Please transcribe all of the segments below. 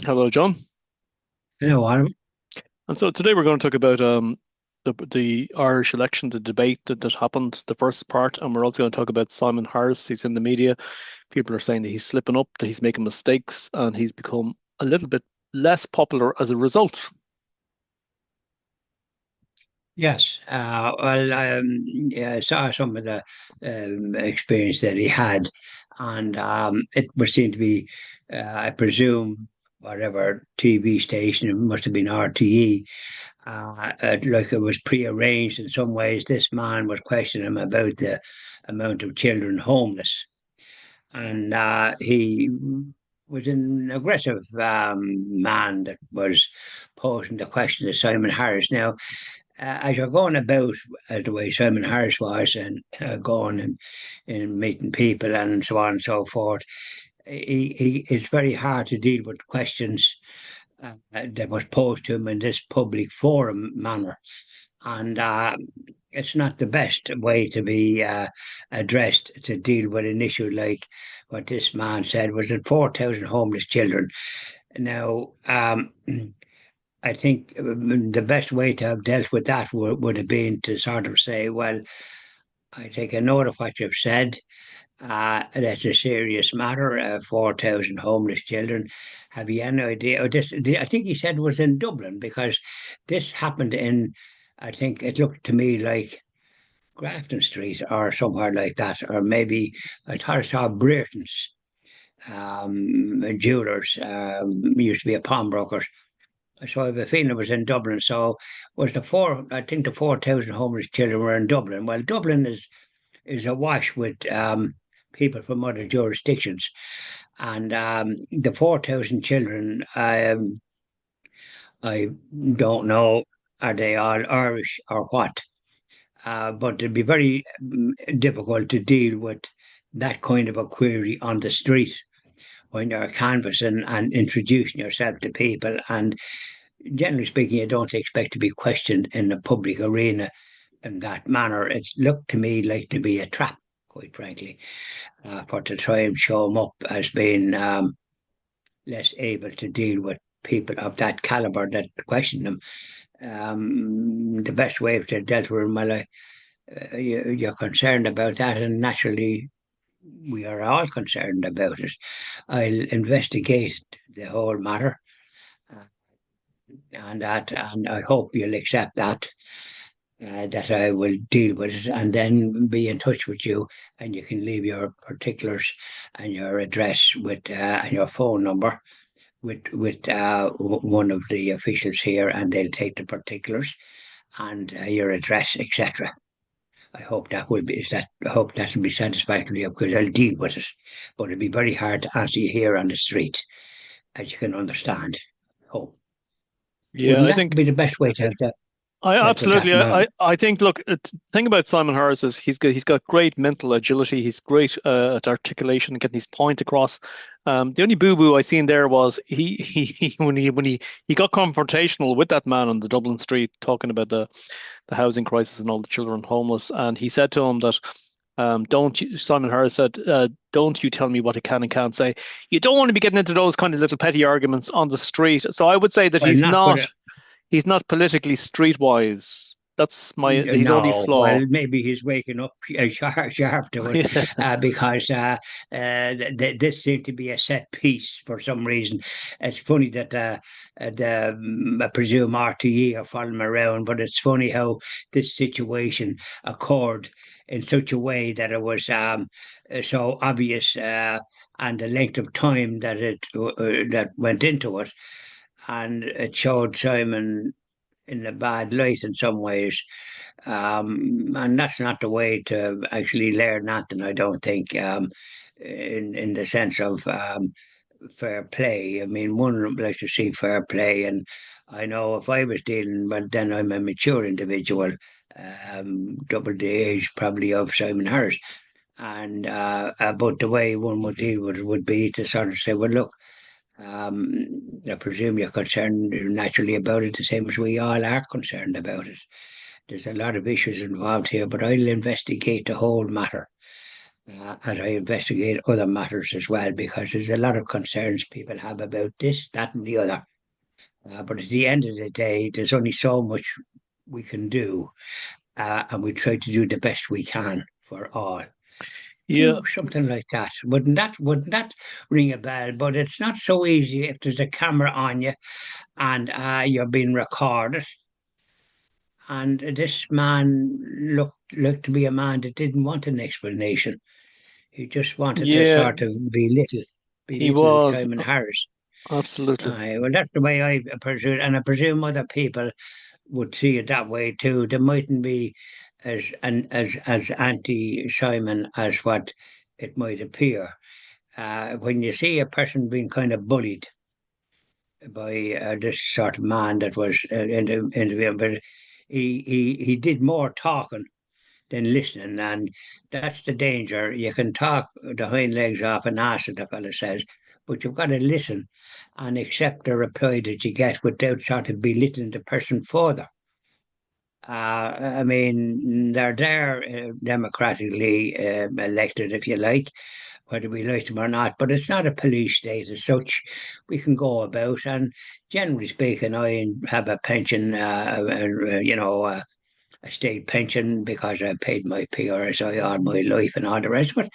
Hello, John. You know what? And so today we're going to talk about the Irish election, the debate that happened, the first part, and we're also going to talk about Simon Harris. He's in the media. People are saying that he's slipping up, that he's making mistakes, and he's become a little bit less popular as a result. Yes. Yeah, I saw some of the experience that he had, and it was seemed to be, I presume, whatever TV station, it must have been RTE. Like it was prearranged in some ways. This man was questioning him about the amount of children homeless, and he was an aggressive man that was posing the question to Simon Harris. Now, as you're going about the way Simon Harris was and going and meeting people and so on and so forth, it's very hard to deal with questions that was posed to him in this public forum manner. And it's not the best way to be addressed to deal with an issue like what this man said was that 4,000 homeless children. Now, I think the best way to have dealt with that would have been to sort of say, well, I take a note of what you've said. That's a serious matter. 4,000 homeless children. Have you any idea? I think he said it was in Dublin because this happened in, I think it looked to me like Grafton Street or somewhere like that. Or maybe I thought I saw Brereton's jewelers, used to be a pawnbroker. So I have a feeling it was in Dublin. So was I think the 4,000 homeless children were in Dublin. Well, Dublin is awash with people from other jurisdictions. And the 4,000 children, I don't know, are they all Irish or what? But it'd be very difficult to deal with that kind of a query on the street when you're canvassing and introducing yourself to people. And generally speaking, you don't expect to be questioned in the public arena in that manner. It's looked to me like to be a trap, quite frankly, for to try and show them up as being less able to deal with people of that caliber that question them. The best way to deal with them, well, you're concerned about that, and naturally, we are all concerned about it. I'll investigate the whole matter, uh, and I hope you'll accept that. That I will deal with it and then be in touch with you, and you can leave your particulars and your address with and your phone number with one of the officials here, and they'll take the particulars and your address, etc. I hope that will be is that. I hope that will be satisfactory because I'll deal with it, but it'll be very hard to answer you here on the street, as you can understand. Hope Yeah, wouldn't I that think be the best way to have that I dealt with that absolutely. man? I think. Look, the thing about Simon Harris is he's got great mental agility. He's great at articulation and getting his point across. The only boo boo I seen there was he when he got confrontational with that man on the Dublin street talking about the housing crisis and all the children homeless, and he said to him that. Don't you, Simon Harris said, don't you tell me what I can and can't say. You don't want to be getting into those kind of little petty arguments on the street. So I would say that Well, not with a he's not politically streetwise. That's his only no. flaw. Well, maybe he's waking up sharp to it because this seemed to be a set piece for some reason. It's funny that I presume RTE are following him around, but it's funny how this situation occurred in such a way that it was so obvious and the length of time that it that went into it, and it showed Simon in a bad light in some ways. And that's not the way to actually learn nothing, I don't think, in the sense of fair play. I mean, one would like to see fair play, and I know if I was dealing, but then I'm a mature individual, double the age probably of Simon Harris. And but the way one would deal with it would be to sort of say, well, look, I presume you're concerned naturally about it, the same as we all are concerned about it. There's a lot of issues involved here, but I'll investigate the whole matter. as I investigate other matters as well, because there's a lot of concerns people have about this, that, and the other. But at the end of the day, there's only so much we can do, and we try to do the best we can for all. Yeah, Something like that. Wouldn't that ring a bell? But it's not so easy if there's a camera on you and you're being recorded. And this man looked to be a man that didn't want an explanation. He just wanted to yeah, sort of he belittle was Simon Harris. absolutely. Well, that's the way I presume, and I presume other people would see it that way too. They mightn't be as anti Simon as what it might appear. When you see a person being kind of bullied by this sort of man that was interviewed, but he did more talking than listening, and that's the danger. You can talk the hind legs off an ass, as the fella says, but you've got to listen and accept the reply that you get without sort of belittling the person further. I mean, they're there democratically elected, if you like, whether we like them or not. But it's not a police state as such. We can go about, and generally speaking, I have a pension, a state pension because I paid my PRSI all my life and all the rest of it.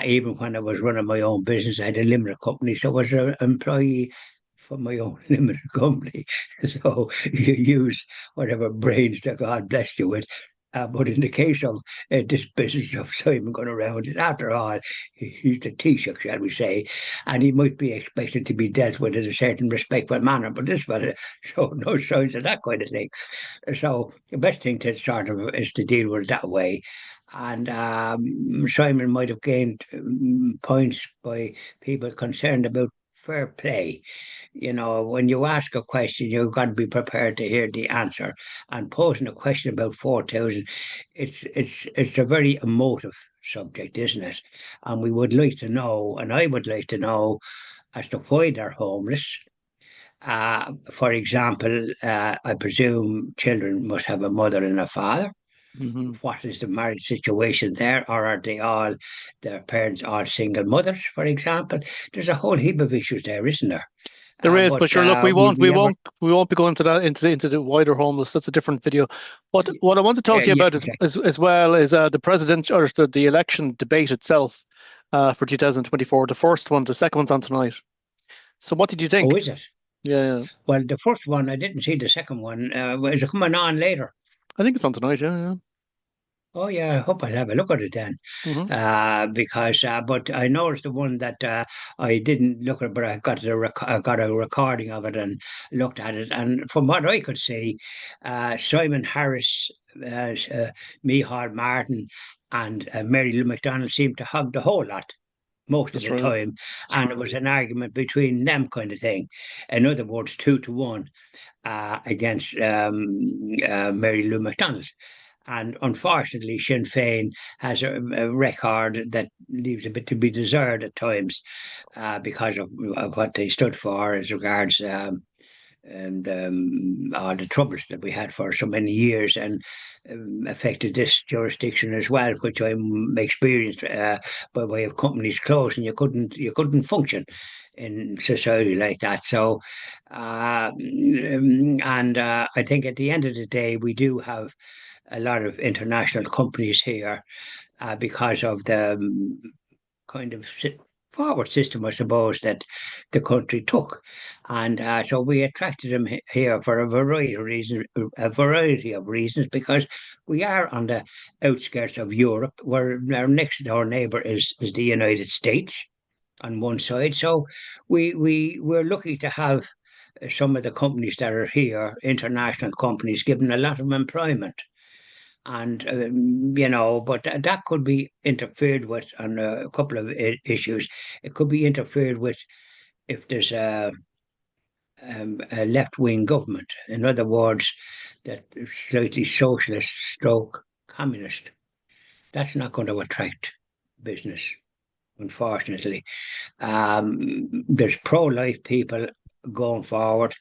Even when I was running my own business, I had a limited company, so I was an employee for my own limited company. So you use whatever brains that God blessed you with. But in the case of this business of Simon going around, after all, he's the Taoiseach, shall we say, and he might be expected to be dealt with in a certain respectful manner, but this fella showed no signs of that kind of thing. So the best thing to sort of is to deal with it that way. And Simon might have gained points by people concerned about fair play. You know, when you ask a question, you've got to be prepared to hear the answer. And posing a question about 4,000, it's a very emotive subject, isn't it? And we would like to know, and I would like to know, as to why they're homeless. For example, I presume children must have a mother and a father. Hmm. What is the marriage situation there, or are they all their parents all single mothers, for example? There's a whole heap of issues there, isn't there? There is, but But sure, look, will we ever? we won't be going to that into the wider homeless. That's a different video. But what I want to talk to you Yeah, about exactly. as well is the president or the election debate itself for 2024. The first one, the second one's on tonight. So what did you Oh, think? is it? Yeah, yeah. Well, the first one I didn't see. The second one is it coming on later? I think it's on tonight. Yeah, yeah. Oh yeah, I hope I'll have a look at it then. Hmm. Because but I noticed the one that I didn't look at, but I got a recording of it and looked at it, and from what I could see, Simon Harris, Micheál Martin, and Mary Lou McDonald seemed to hug the whole lot most of That's the right. time, and it was an argument between them, kind of thing. In other words, 2-1 against Mary Lou McDonald. And unfortunately, Sinn Féin has a record that leaves a bit to be desired at times because of what they stood for as regards and all the troubles that we had for so many years and affected this jurisdiction as well, which I'm experienced by way of companies closing. You couldn't function in society like that. So, and I think at the end of the day, we do have a lot of international companies here because of the kind of forward system, I suppose, that the country took. And so we attracted them here for a variety of reasons, because we are on the outskirts of Europe, where our next door neighbour is the United States on one side. So we're lucky to have some of the companies that are here, international companies, given a lot of employment. And but that could be interfered with on a couple of issues. It could be interfered with if there's a left-wing government. In other words, that slightly socialist stroke communist. That's not going to attract business, unfortunately. There's pro-life people going forward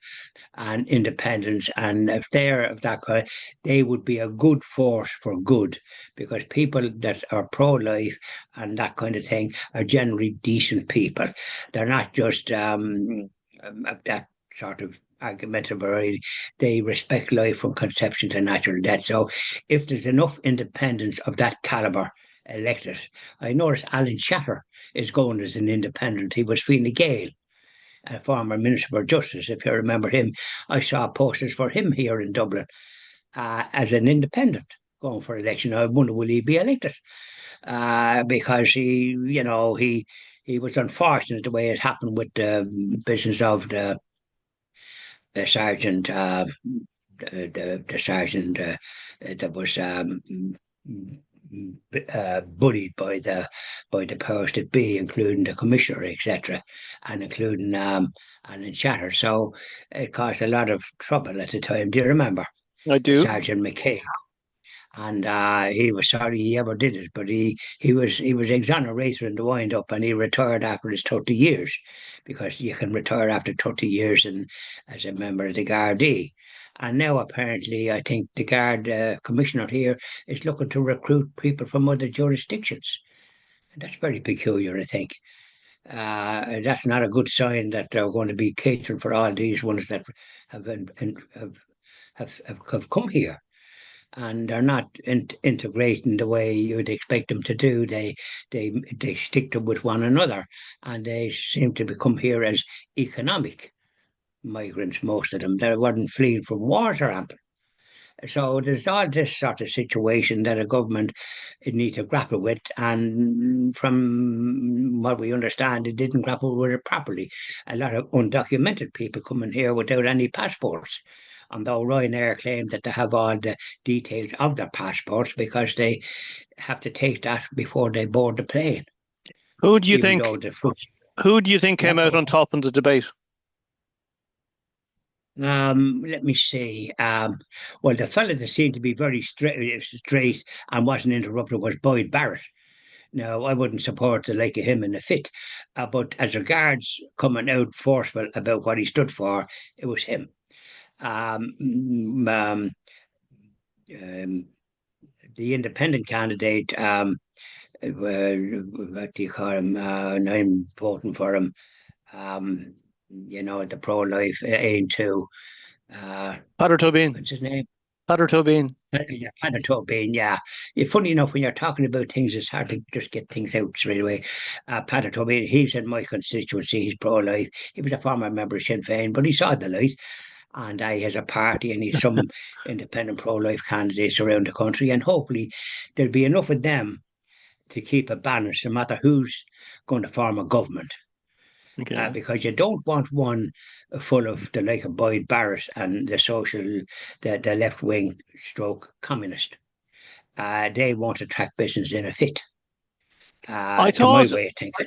and independence. And if they're of that kind, they would be a good force for good, because people that are pro-life and that kind of thing are generally decent people. They're not just that sort of argumentative variety. They respect life from conception to natural death. So if there's enough independence of that caliber elected, I noticed Alan Shatter is going as an independent. He was Fine Gael, a former Minister for Justice, if you remember him. I saw posters for him here in Dublin as an independent going for election. I wonder will he be elected? Because he was unfortunate the way it happened with the business of the sergeant, the sergeant that was bullied by the powers that be, including the commissioner, etc., and including Alan Shatter. So it caused a lot of trouble at the time. Do you remember I do. Sergeant McKay? And he was sorry he ever did it, but he was exonerated in the wind up, and he retired after his 30 years, because you can retire after 30 years and as a member of the Gardaí. And now apparently, I think the Guard commissioner here is looking to recruit people from other jurisdictions. And that's very peculiar, I think. That's not a good sign that they're going to be catering for all these ones that have have come here and are not integrating the way you would expect them to do. They stick to with one another, and they seem to become here as economic migrants. Most of them, they weren't fleeing from wars or anything. So there's all this sort of situation that a government needs to grapple with, and from what we understand, it didn't grapple with it properly. A lot of undocumented people coming here without any passports. And though Ryanair claimed that they have all the details of their passports because they have to take that before they board the plane, Who do you even think though the foot. who do you think Yeah, came out on top in the debate? Let me see. Well, the fella that seemed to be very straight and wasn't interrupted was Boyd Barrett. Now, I wouldn't support the like of him in a fit, but as regards coming out forceful about what he stood for, it was him. Um, mm, um, um, the independent candidate, what do you call him? And I'm voting for him. Um, the pro-life aim to, uh, Patter Tobin. what's his name? Patter Tobin. Yeah, Panto Bean, yeah. Funny enough, when you're talking about things, it's hard to just get things out straight away. Panto Bean, he's in my constituency, he's pro-life. He was a former member of Sinn Féin, but he saw the light, and he has a party, and he's some independent pro-life candidates around the country, and hopefully there'll be enough of them to keep a balance, no matter who's going to form a government. Okay. Because you don't want one full of the like of Boyd Barrett and the left wing stroke communist. They won't attract business in a fit, I to my thought way of thinking.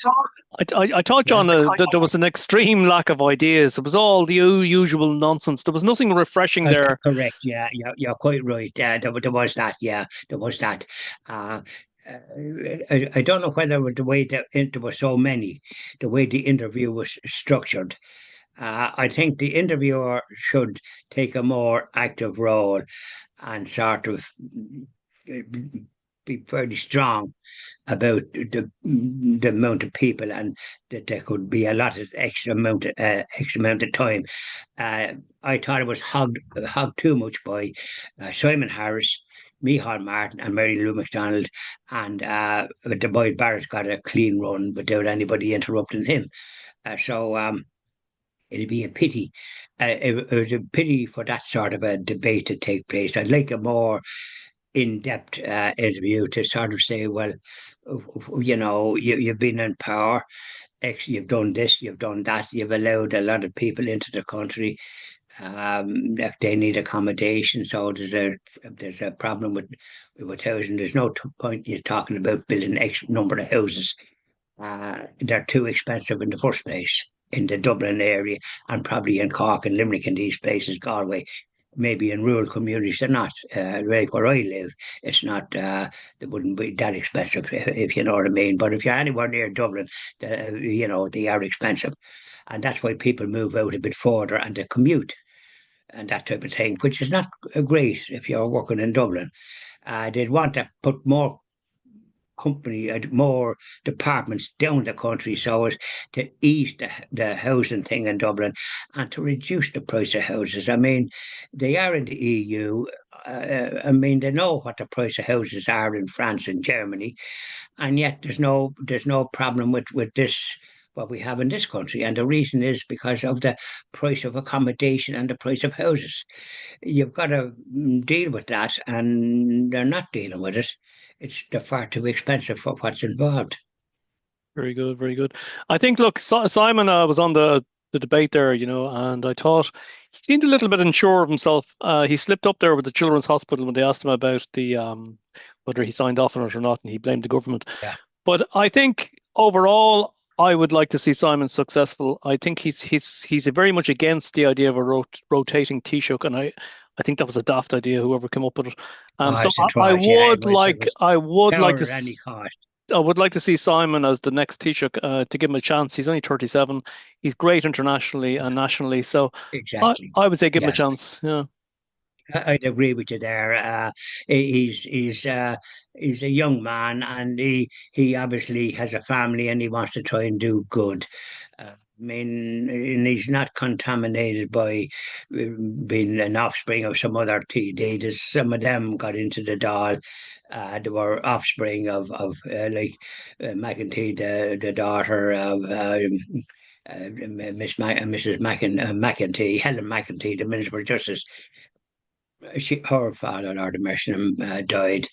I thought, Yeah, John, that there was an extreme lack of ideas. It was all the usual nonsense. There was nothing refreshing there. correct. Yeah, you're quite right. There was that. Yeah, there was that. Uh, I don't know whether with the way that there were so many, the way the interview was structured. I think the interviewer should take a more active role and sort of be fairly strong about the amount of people, and that there could be a lot of extra amount of time. I thought it was hogged too much by Simon Harris, Micheál Martin, and Mary Lou McDonald, and the boy Barrett got a clean run without anybody interrupting him. So it'd be a pity. It was a pity for that sort of a debate to take place. I'd like a more in-depth interview to sort of say, well, you've been in power, you've done this, you've done that, you've allowed a lot of people into the country. Like they need accommodation, so there's a problem with housing. There's no point in you talking about building X number of houses. They're too expensive in the first place in the Dublin area, and probably in Cork and Limerick and these places, Galway. maybe in rural communities, they're not. Right where I live, it's not. They wouldn't be that expensive, if you know what I mean. But if you're anywhere near Dublin, they are expensive, and that's why people move out a bit further and they commute and that type of thing, which is not great if you're working in Dublin. They'd want to put more company more departments down the country so as to ease the housing thing in Dublin and to reduce the price of houses. I mean, they are in the EU. I mean, they know what the price of houses are in France and Germany, and yet there's no problem with this what we have in this country. And the reason is because of the price of accommodation and the price of houses. You've got to deal with that, and they're not dealing with it. They're far too expensive for what's involved. Very good, very good. I think, look, Simon was on the debate there, and I thought he seemed a little bit unsure of himself. He slipped up there with the Children's Hospital when they asked him about the whether he signed off on it or not, and he blamed the government. Yeah. But I think overall, I would like to see Simon successful. I think he's very much against the idea of a rotating Taoiseach, and I think that was a daft idea, whoever came up with it. So Yes, it was. Yeah, it was I would like to power at any cost. I would like to see Simon as the next Taoiseach to give him a chance. He's only 37. He's great internationally and nationally, so Exactly. I would say give him a Yeah. chance. Yeah. I'd agree with you there. He's a young man, and he obviously has a family, and he wants to try and do good. I mean, and he's not contaminated by being an offspring of some other TD. Some of them got into the Dáil. They were offspring of like McEntee, the daughter of Mrs. McEntee, Helen McEntee, the Minister for Justice. Her father, Lord of Mersham, died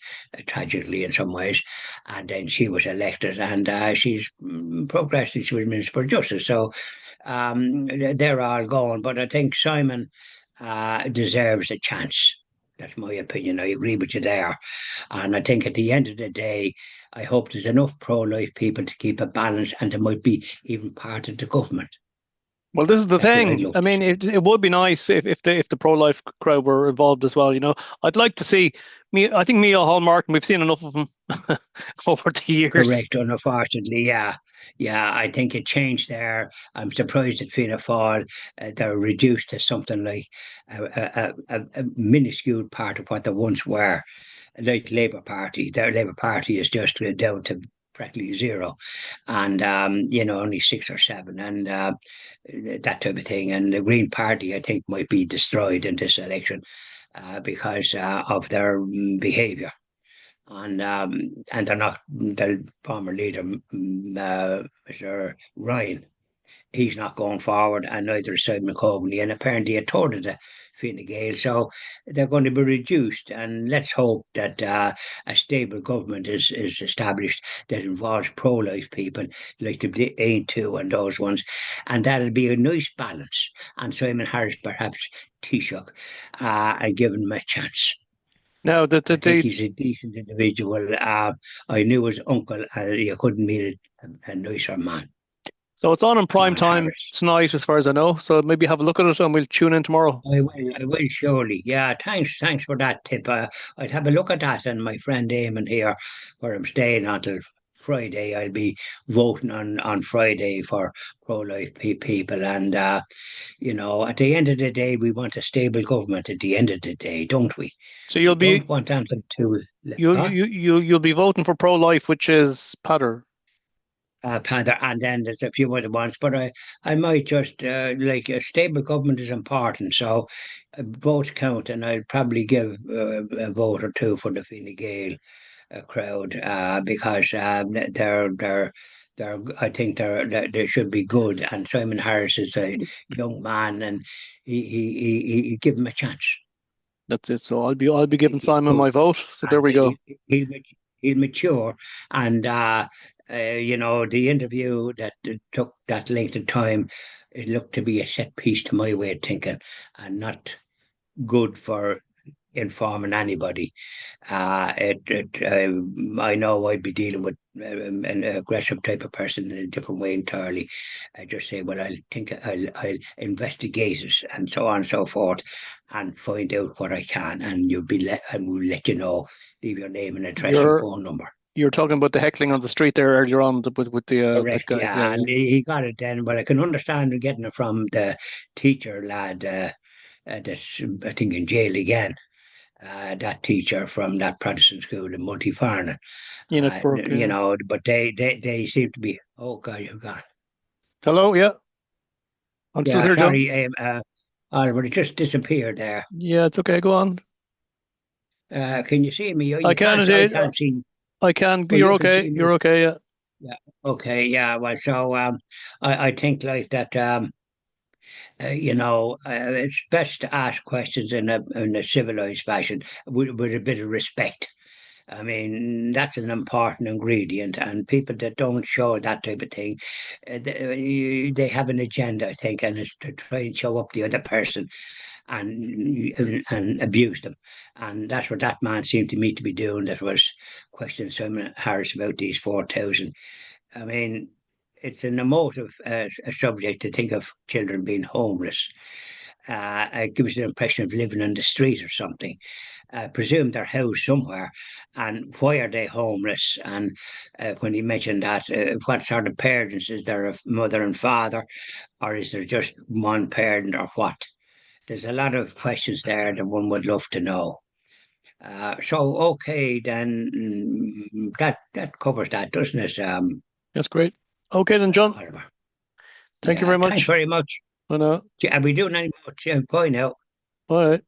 tragically in some ways, and then she was elected, and she's progressed. She was Minister for Justice, so they're all gone. But I think Simon deserves a chance. That's my opinion. I agree with you there, and I think at the end of the day, I hope there's enough pro-life people to keep a balance, and there might be even part of the government. Well, this is the That's what I'd thing. love I to mean, see. it would be nice if the pro-life crowd were involved as well. I'd like to see me. I think Mia Hallmartin. We've seen enough of them over the years. Correct, unfortunately, yeah. Yeah, I think it changed there. I'm surprised at Fianna Fáil. They're reduced to something like a minuscule part of what they once were. Like Labour Party, their Labour Party is just down to practically zero, and only six or seven, and that type of thing. And the Green Party, I think, might be destroyed in this election because of their behaviour, and they're not the former leader, Mr. Ryan. He's not going forward, and neither is Simon Coveney, and apparently a third of the Fine Gael. So they're going to be reduced, and let's hope that a stable government is established that involves pro-life people like the A2 and those ones, and that'll be a nice balance. And Simon Harris perhaps Taoiseach, and give him a chance. Now, I think he's a decent individual. I knew his uncle, you couldn't meet a nicer man, so it's on in prime John time Harris. tonight, as far as I know. So maybe have a look at it, and we'll tune in tomorrow. I will surely. Yeah, thanks for that tip. I'd have a look at that, and my friend Eamon here, where I'm staying until Friday. I'll be voting on Friday for pro-life people, and at the end of the day, we want a stable government. At the end of the day, don't we? So We don't want anything to. Huh? you'll be voting for pro-life, which is Patter. Panther, and then there's a few other ones. But I might just like a stable government is important, so votes count, and I'd probably give a vote or two for the Fine Gael crowd because they're I think they should be good. And Simon Harris is a young man, and he give him a chance. That's it. So I'll be I think giving he's Simon good, my vote. So there and we go. he'll mature, and the interview that took that length of time, it looked to be a set piece to my way of thinking, and not good for informing anybody. I know I'd be dealing with an aggressive type of person in a different way entirely. I just say, well, I'll investigate it and so on and so forth, and find out what I can, and we'll let you know. Leave your name and address and You're phone number. you're talking about the heckling on the street there earlier on with the Correct, guy. Yeah, yeah, yeah. and he got it then, but I can understand getting it from the teacher lad that's I think in jail again. That teacher from that Protestant school in Multifarna. Enoch Burke. Yeah. But they seem to be. Oh God, you got. Hello. Yeah, I'm still Yeah, here, John. sorry, Oliver, it just disappeared there. Yeah, it's okay. Go on. Can you see me? I You can can't. I indeed. can't see. I can. Oh, You're you can okay. see You're me. okay. Yeah. Yeah. Okay. Yeah. Well, so I think like that. It's best to ask questions in a civilized fashion with a bit of respect. I mean, that's an important ingredient, and people that don't show that type of thing, they have an agenda, I think, and it's to try and show up the other person and abuse them, and that's what that man seemed to me to be doing. That was questioning Simon Harris about these 4,000. I mean, it's an emotive a subject to think of children being homeless. It gives the impression of living on the street or something. Presume they're housed somewhere, and why are they homeless? And when you mentioned that, what sort of parents is there? A mother and father, or is there just one parent, or what? There's a lot of questions there that one would love to know. So okay, then that covers that, doesn't it, That's great. Okay then, John. Oliver? Thank you Yeah, very thanks much. very much. I know. Are we doing any more? Bye now. Bye.